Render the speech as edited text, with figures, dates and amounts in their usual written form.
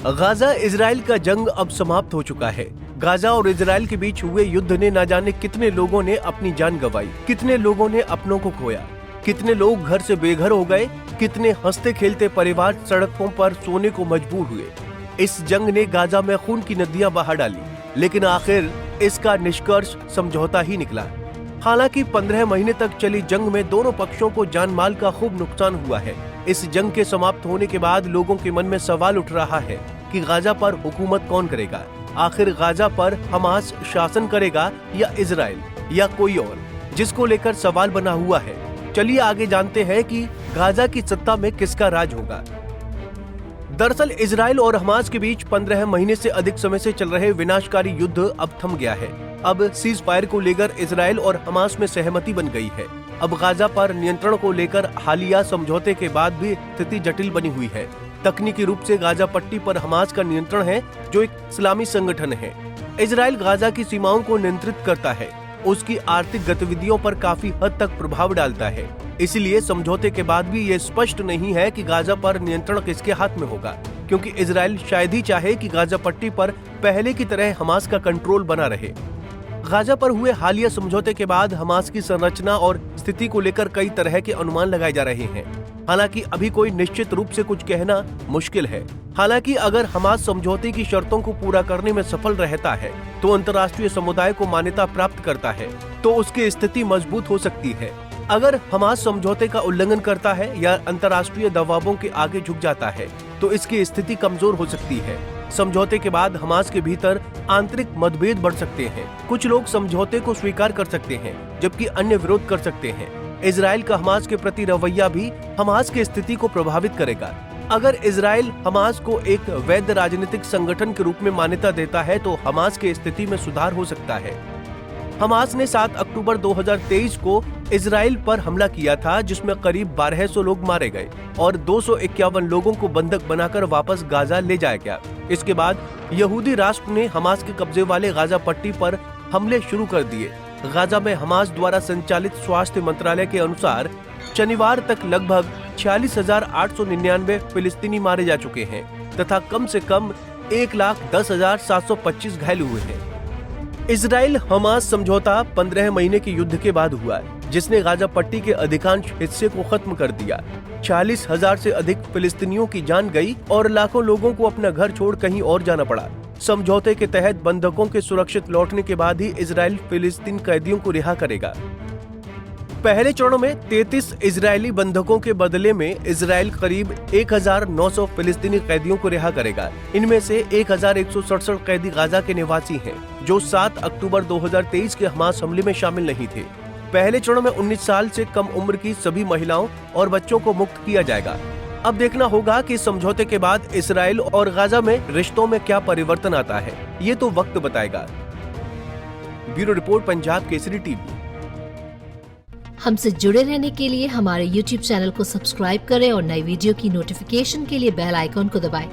Gaza Israel का जंग अब समाप्त हो चुका है। गाजा और इजराइल के बीच हुए युद्ध ने न जाने कितने लोगों ने अपनी जान गंवाई, कितने लोगों ने अपनों को खोया, कितने लोग घर से बेघर हो गए, कितने हंसते खेलते परिवार सड़कों पर सोने को मजबूर हुए। इस जंग ने गाजा में खून की नदियां बहा डाली, लेकिन आखिर इसका निष्कर्ष समझौता ही निकला। हालांकि 15 महीने तक चली जंग में दोनों पक्षों को जान माल का खूब नुकसान हुआ है। इस जंग के समाप्त होने के बाद लोगों के मन में सवाल उठ रहा है कि गाजा पर हुकूमत कौन करेगा। आखिर गाजा पर हमास शासन करेगा या इजराइल या कोई और, जिसको लेकर सवाल बना हुआ है। चलिए आगे जानते हैं कि गाजा की सत्ता में किसका राज होगा। दरअसल इजराइल और हमास के बीच 15 महीने से अधिक समय से चल रहे विनाशकारी युद्ध अब थम गया है। अब सीज फायर को लेकर इजराइल और हमास में सहमति बन गई है। अब गाजा पर नियंत्रण को लेकर हालिया समझौते के बाद भी स्थिति जटिल बनी हुई है। तकनीकी रूप से गाजा पट्टी पर हमास का नियंत्रण है, जो एक इस्लामी संगठन है। इजराइल गाजा की सीमाओं को नियंत्रित करता है, उसकी आर्थिक गतिविधियों पर काफी हद तक प्रभाव डालता है। इसलिए समझौते के बाद भी ये स्पष्ट नहीं है कि गाजा पर नियंत्रण किसके हाथ में होगा, क्योंकि इजराइल शायद ही चाहे कि गाजा पट्टी पर पहले की तरह हमास का कंट्रोल बना रहे। गाजा पर हुए हालिया समझौते के बाद हमास की संरचना और स्थिति को लेकर कई तरह के अनुमान लगाए जा रहे हैं। हालांकि अभी कोई निश्चित रूप से कुछ कहना मुश्किल है। हालांकि अगर हमास समझौते की शर्तों को पूरा करने में सफल रहता है, तो अंतर्राष्ट्रीय समुदाय को मान्यता प्राप्त करता है, तो उसकी स्थिति मजबूत हो सकती है। अगर हमास समझौते का उल्लंघन करता है या अंतर्राष्ट्रीय दबावों के आगे झुक जाता है, तो इसकी स्थिति कमजोर हो सकती है। समझौते के बाद हमास के भीतर आंतरिक मतभेद बढ़ सकते हैं। कुछ लोग समझौते को स्वीकार कर सकते हैं, जबकि अन्य विरोध कर सकते हैं। इजराइल का हमास के प्रति रवैया भी हमास की स्थिति को प्रभावित करेगा। अगर इजराइल हमास को एक वैध राजनीतिक संगठन के रूप में मान्यता देता है, तो हमास की स्थिति में सुधार हो सकता है। हमास ने 7 अक्टूबर 2023 को इजराइल पर हमला किया था, जिसमें करीब 1200 लोग मारे गए और 251 लोगों को बंधक बनाकर वापस गाजा ले जाया गया। इसके बाद यहूदी राष्ट्र ने हमास के कब्जे वाले गाजा पट्टी पर हमले शुरू कर दिए। गाजा में हमास द्वारा संचालित स्वास्थ्य मंत्रालय के अनुसार शनिवार तक लगभग 46,899 फिलिस्तीनी मारे जा चुके हैं तथा कम से कम 1,10,725 घायल हुए हैं। इजराइल हमास समझौता 15 महीने के युद्ध के बाद हुआ है, जिसने गाजा पट्टी के अधिकांश हिस्से को खत्म कर दिया। 40,000 से अधिक फिलिस्तीनियों की जान गई और लाखों लोगों को अपना घर छोड़ कहीं और जाना पड़ा। समझौते के तहत बंधकों के सुरक्षित लौटने के बाद ही इजराइल फिलिस्तीन कैदियों को रिहा करेगा। पहले चरण में 33 इजरायली बंधकों के बदले में इजराइल करीब 1,900 फिलिस्तीनी कैदियों को रिहा करेगा। इनमें से 1,167 कैदी गाजा के निवासी हैं, जो 7 अक्टूबर 2023 के हमास हमले में शामिल नहीं थे। पहले चरण में 19 साल से कम उम्र की सभी महिलाओं और बच्चों को मुक्त किया जाएगा। अब देखना होगा कि समझौते के बाद इजराइल और गाजा में रिश्तों में क्या परिवर्तन आता है, ये तो वक्त बताएगा। Bureau report, Punjab Kesari TV. हमसे जुड़े रहने के लिए हमारे YouTube चैनल को सब्सक्राइब करें और नई वीडियो की नोटिफिकेशन के लिए बेल आइकॉन को दबाएं।